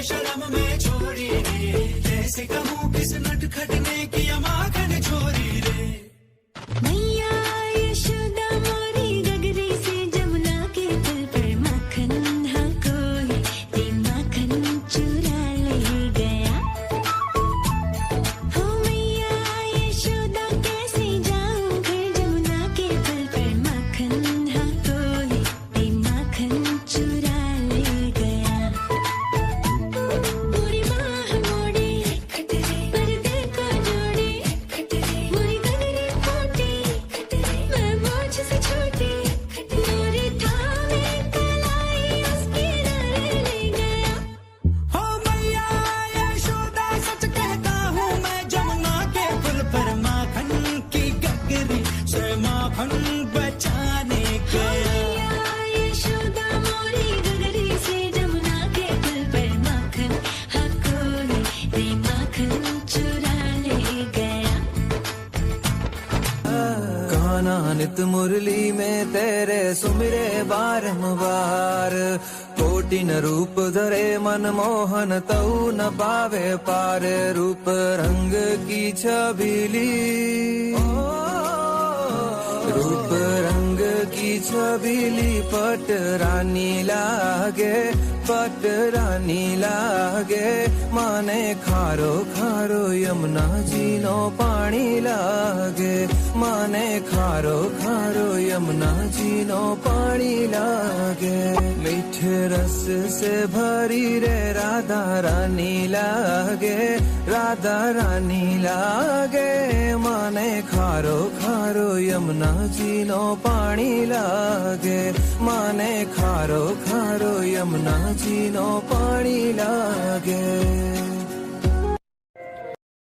शर्म में छोड़ी रे, जैसे कहूँ किस नटखट ने किया माखन चोरी रे। मैया यशोदा मोरी गगरी से जमुना के पुल पर माखन हा कोई ते माखन चुरा ले गया। हो मैया यशोदा कैसे जाऊं घर जमुना के पुल पर माखन हा कोई ते माखन चुरा ले गया। पूरी बाह मोड़ी पर्दे को जोड़ी मोरी गगरी फूटी मैं बोझ से छोटी मोरी थामे कलाई उसकी डाले ले गया। हो मैया यशोदा सच कहता हूँ मैं, जमुना के पुल पर माखन की गगरी से माखन बचाने गया। मैया यशोदा मोरी गगरी से जमुना के पुल पर माखन हा कोई ते माखन चुरा ले गया। कान्हा नित मुरली में तेरे सुमिरे बारंबार, कोटिन रूप धरे मनमोहन तऊ न पावे पार, रूप रंग की छबीली रूप रंग की छबीली पट रानी लागे, पट रानी लागे। माने खारो खारो यमुना जी नो पानी लागे, माने खारो खारो यमुना जी नो पानी लागे। मीठे रस से भरी रे राधा रानी लागे, राधा रानी लागे। माने खारो खारो यमुना जी नो पानी लागे, माने खारो खारो यमुना जी नो पानी लागे।